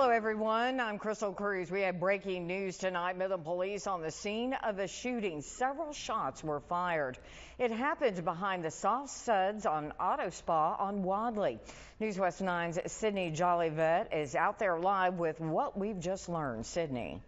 Hello, everyone. I'm Crystal Cruz. We have breaking news tonight. Midland police on the scene of a shooting. Several shots were fired. It happened behind the Soft Suds on Auto Spa on Wadley. News West 9's Sydney Jollyvet is out there live with what we've just learned. Sydney.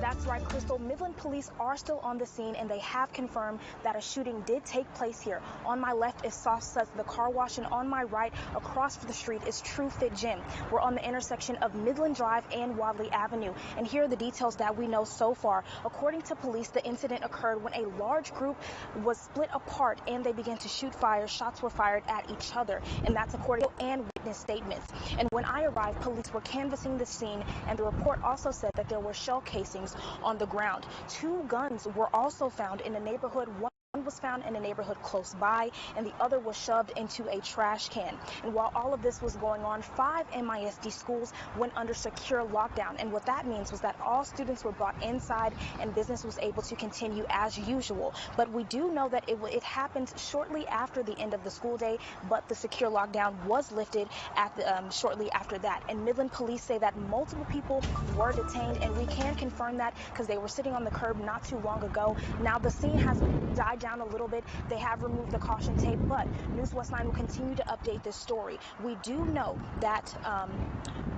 That's right, Crystal. Midland police are still on the scene, and they have confirmed that a shooting did take place here. On my left is Soft Suds, the car wash, and on my right, across the street, is True Fit Gym. We're on the intersection of Midland Drive and Wadley Avenue, and here are the details that we know so far. According to police, the incident occurred when a large group was split apart, and they began to shoot fire. Shots were fired at each other, and that's according to and witness statements. And when I arrived, police were canvassing the scene, and the report also said that there were shell casings on the ground. 2 guns were also found in the neighborhood. One was found in a neighborhood close by, and the other was shoved into a trash can. And while all of this was going on, 5 MISD schools went under secure lockdown. And what that means was that all students were brought inside and business was able to continue as usual. But we do know that it happened shortly after the end of the school day, but the secure lockdown was lifted at the, shortly after that. And Midland police say that multiple people were detained, and we can confirm that because they were sitting on the curb not too long ago. Now the scene has died down a little bit. They have removed the caution tape, but News West 9 will continue to update this story. We do know that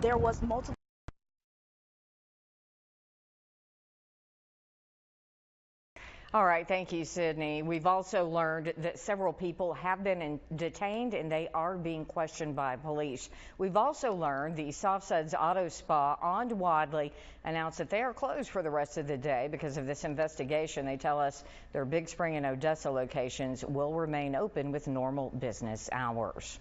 there was multiple. All right, thank you, Sydney. We've also learned that several people have been detained and they are being questioned by police. We've also learned the Soft Suds Auto Spa on Wadley announced that they are closed for the rest of the day because of this investigation. They tell us their Big Spring and Odessa locations will remain open with normal business hours.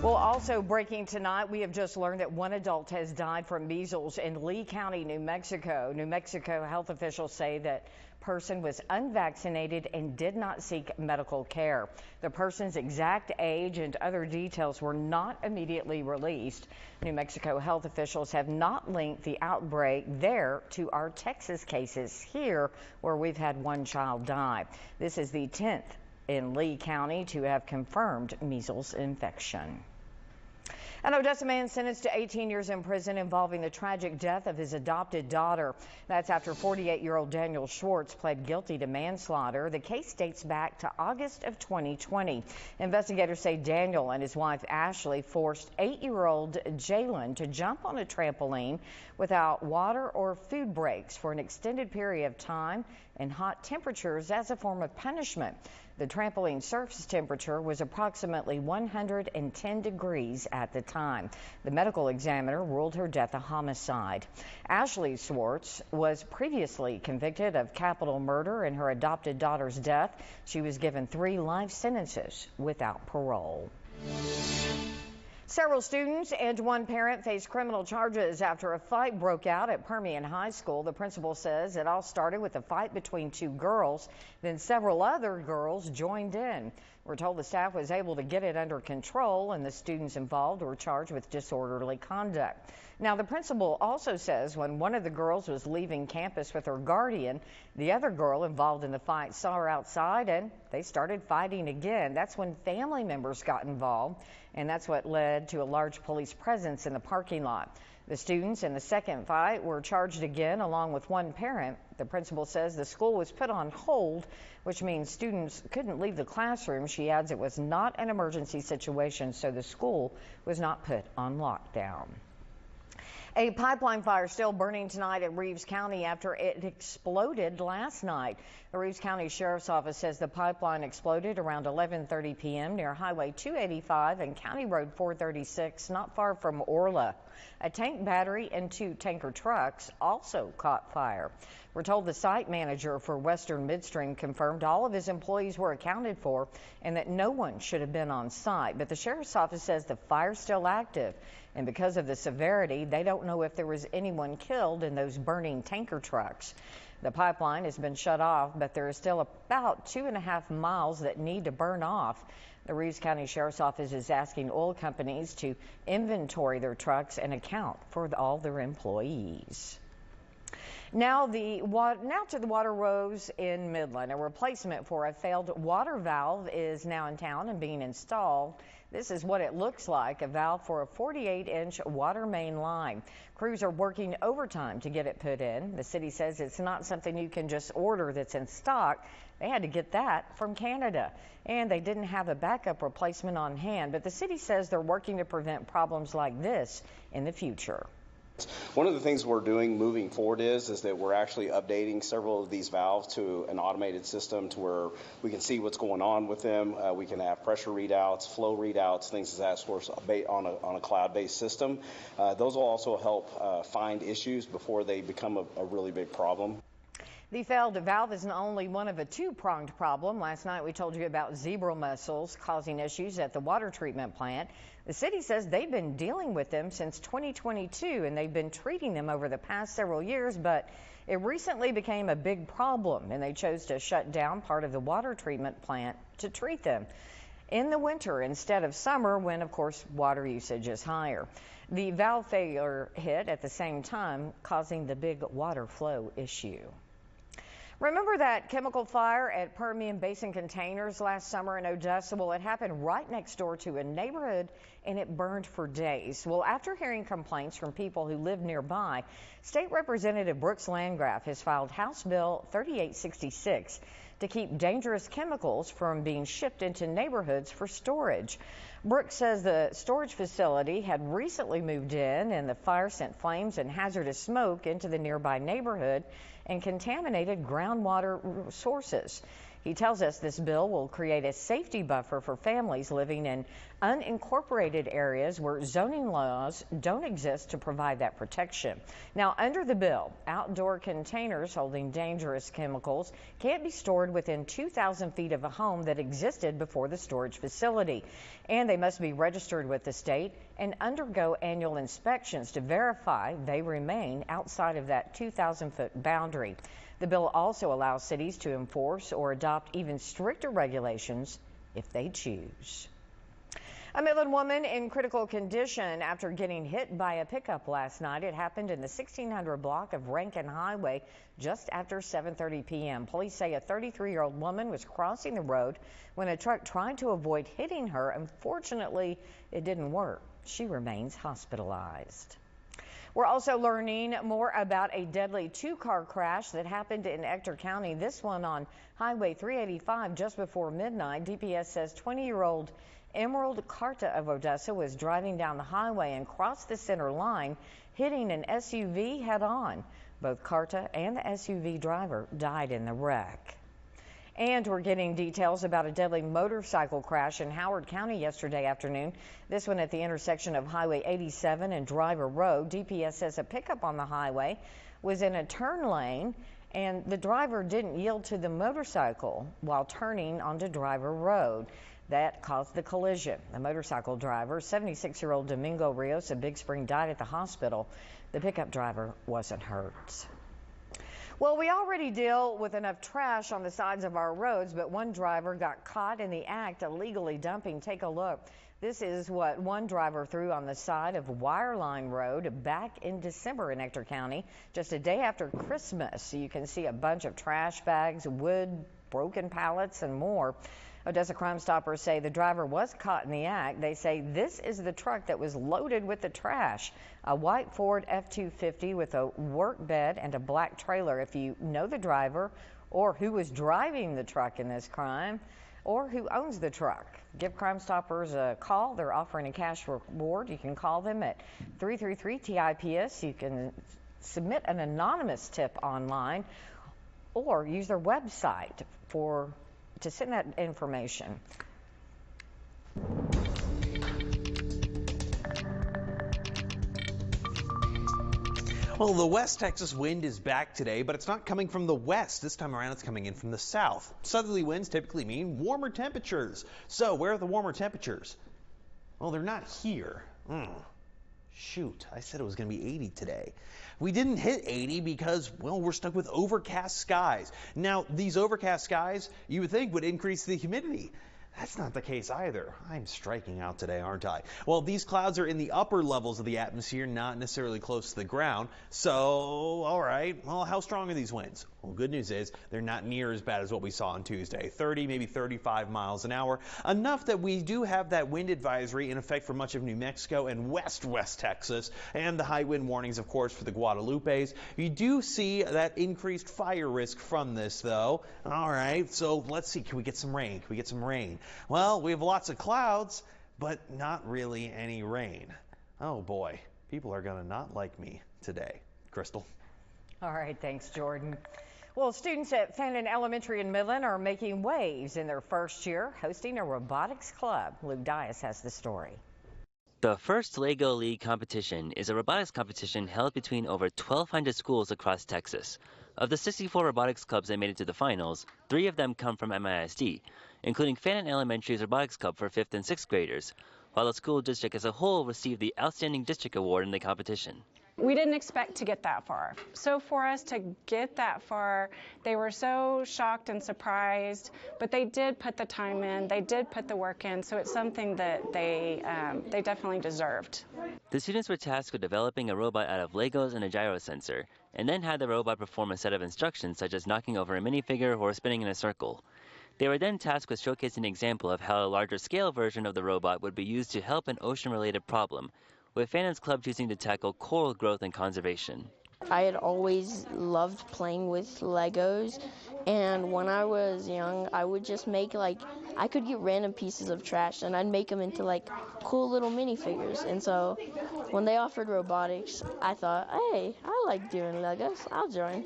Well, also breaking tonight, we have just learned that one adult has died from measles in Lee County, New Mexico. New Mexico health officials say that person was unvaccinated and did not seek medical care. The person's exact age and other details were not immediately released. New Mexico health officials have not linked the outbreak there to our Texas cases here, where we've had one child die. This is the 10th in Lee County to have confirmed measles infection. An Odessa man sentenced to 18 years in prison involving the tragic death of his adopted daughter. That's after 48-year-old Daniel Schwartz pled guilty to manslaughter. The case dates back to August of 2020. Investigators say Daniel and his wife Ashley forced 8-year-old Jalen to jump on a trampoline without water or food breaks for an extended period of time in hot temperatures as a form of punishment. The trampoline surface temperature was approximately 110 degrees at the time. The medical examiner ruled her death a homicide. Ashley Schwartz was previously convicted of capital murder in her adopted daughter's death. She was given 3 life sentences without parole. Several students and one parent face criminal charges after a fight broke out at Permian High School. The principal says it all started with a fight between 2 girls. Then several other girls joined in. We're told the staff was able to get it under control, and the students involved were charged with disorderly conduct. Now, the principal also says when one of the girls was leaving campus with her guardian, the other girl involved in the fight saw her outside and they started fighting again. That's when family members got involved, and that's what led to a large police presence in the parking lot. The students in the second fight were charged again, along with one parent. The principal says the school was put on hold, which means students couldn't leave the classroom. She adds it was not an emergency situation, so the school was not put on lockdown. A pipeline fire still burning tonight in Reeves County after it exploded last night. The Reeves County Sheriff's Office says the pipeline exploded around 11:30 p.m. near Highway 285 and County Road 436, not far from Orla. A tank battery and 2 tanker trucks also caught fire. We're told the site manager for Western Midstream confirmed all of his employees were accounted for and that no one should have been on site. But the Sheriff's Office says the fire's still active, and because of the severity, they don't know if there was anyone killed in those burning tanker trucks. The pipeline has been shut off, but there is still about 2.5 miles that need to burn off. The Reeves County Sheriff's Office is asking oil companies to inventory their trucks and account for all their employees. Now to the water woes in Midland. A replacement for a failed water valve is now in town and being installed. This is what it looks like, a valve for a 48-inch water main line. Crews are working overtime to get it put in. The city says it's not something you can just order that's in stock. They had to get that from Canada, and they didn't have a backup replacement on hand. But the city says they're working to prevent problems like this in the future. One of the things we're doing moving forward is that we're actually updating several of these valves to an automated system to where we can see what's going on with them. We can have pressure readouts, flow readouts, things of that sort on a cloud-based system. Those will also help find issues before they become a really big problem. The failed valve is only one of a two-pronged problem. Last night we told you about zebra mussels causing issues at the water treatment plant. The city says they've been dealing with them since 2022 and they've been treating them over the past several years, but it recently became a big problem and they chose to shut down part of the water treatment plant to treat them in the winter instead of summer when, of course, water usage is higher. The valve failure hit at the same time, causing the big water flow issue. Remember that chemical fire at Permian Basin Containers last summer in Odessa? Well, it happened right next door to a neighborhood and it burned for days. Well, after hearing complaints from people who live nearby, State Representative Brooks Landgraf has filed House Bill 3866 to keep dangerous chemicals from being shipped into neighborhoods for storage. Brooks says the storage facility had recently moved in and the fire sent flames and hazardous smoke into the nearby neighborhood and contaminated groundwater sources. He tells us this bill will create a safety buffer for families living in unincorporated areas where zoning laws don't exist to provide that protection. Now, under the bill, outdoor containers holding dangerous chemicals can't be stored within 2,000 feet of a home that existed before the storage facility, and they must be registered with the state and undergo annual inspections to verify they remain outside of that 2,000-foot boundary. The bill also allows cities to enforce or adopt even stricter regulations if they choose. A Midland woman in critical condition after getting hit by a pickup last night. It happened in the 1600 block of Rankin Highway just after 7:30 p.m. Police say a 33-year-old woman was crossing the road when a truck tried to avoid hitting her. Unfortunately, it didn't work. She remains hospitalized. We're also learning more about a deadly two-car crash that happened in Ector County. This one on Highway 385 just before midnight. DPS says 20-year-old Emerald Carta of Odessa was driving down the highway and crossed the center line, hitting an SUV head-on. Both Carta and the SUV driver died in the wreck. And we're getting details about a deadly motorcycle crash in Howard County yesterday afternoon. This one at the intersection of Highway 87 and Driver Road. DPS says a pickup on the highway was in a turn lane and the driver didn't yield to the motorcycle while turning onto Driver Road. That caused the collision. The motorcycle driver, 76-year-old Domingo Rios of Big Spring, died at the hospital. The pickup driver wasn't hurt. Well, we already deal with enough trash on the sides of our roads, but one driver got caught in the act of illegally dumping. Take a look. This is what one driver threw on the side of Wireline Road back in December in Ector County, just a day after Christmas. You can see a bunch of trash bags, wood, broken pallets, and more. Odessa Crime Stoppers say the driver was caught in the act. They say this is the truck that was loaded with the trash, a white Ford F-250 with a work bed and a black trailer. If you know the driver or who was driving the truck in this crime or who owns the truck, give Crime Stoppers a call. They're offering a cash reward. You can call them at 333-TIPS. You can submit an anonymous tip online or use their website to send that information. Well, the West Texas wind is back today, but it's not coming from the west. This time around, it's coming in from the south. Southerly winds typically mean warmer temperatures. So where are the warmer temperatures? Well, they're not here. Shoot, I said it was going to be 80 today. We didn't hit 80 because, well, we're stuck with overcast skies. Now, these overcast skies, you would think would increase the humidity. That's not the case either. I'm striking out today, aren't I? Well, these clouds are in the upper levels of the atmosphere, not necessarily close to the ground. So, all right, well, how strong are these winds? Well, good news is they're not near as bad as what we saw on Tuesday. 30, maybe 35 miles an hour. Enough that we do have that wind advisory in effect for much of New Mexico and West Texas, and the high wind warnings, of course, for the Guadalupes. You do see that increased fire risk from this, though. All right, so let's see. Can we get some rain? Can we get some rain? Well, we have lots of clouds, but not really any rain. Oh boy, people are going to not like me today. Crystal. All right, thanks, Jordan. Well, students at Fannin Elementary in Midland are making waves in their first year, hosting a robotics club. Luke Dias has the story. The first LEGO League competition is a robotics competition held between over 1,200 schools across Texas. Of the 64 robotics clubs that made it to the finals, 3 of them come from MISD, including Fannin Elementary's Robotics Club for 5th and 6th graders, while the school district as a whole received the Outstanding District Award in the competition. We didn't expect to get that far. So for us to get that far, they were so shocked and surprised, but they did put the time in, they did put the work in, so it's something that they definitely deserved. The students were tasked with developing a robot out of Legos and a gyro sensor, and then had the robot perform a set of instructions such as knocking over a minifigure or spinning in a circle. They were then tasked with showcasing an example of how a larger scale version of the robot would be used to help an ocean-related problem, with Fannin's club choosing to tackle coral growth and conservation. I had always loved playing with Legos, and when I was young, I would just make I could get random pieces of trash and I'd make them into cool little minifigures. And so when they offered robotics, I thought, hey, I like doing Legos, I'll join.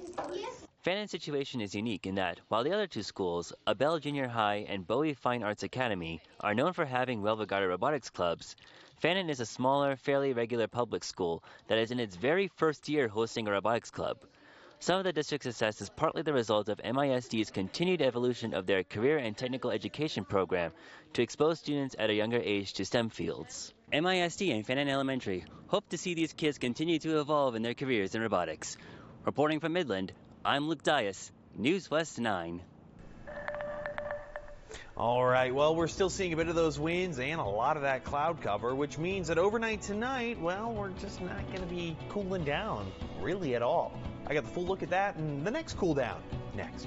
Fannin's situation is unique in that, while the other 2 schools, Abell Junior High and Bowie Fine Arts Academy, are known for having well-regarded robotics clubs, Fannin is a smaller, fairly regular public school that is in its very first year hosting a robotics club. Some of the district's success is partly the result of MISD's continued evolution of their career and technical education program to expose students at a younger age to STEM fields. MISD and Fannin Elementary hope to see these kids continue to evolve in their careers in robotics. Reporting from Midland, I'm Luke Dias, News West 9. All right, well, we're still seeing a bit of those winds and a lot of that cloud cover, which means that overnight tonight, well, we're just not going to be cooling down really at all. I got the full look at that and the next cool down next.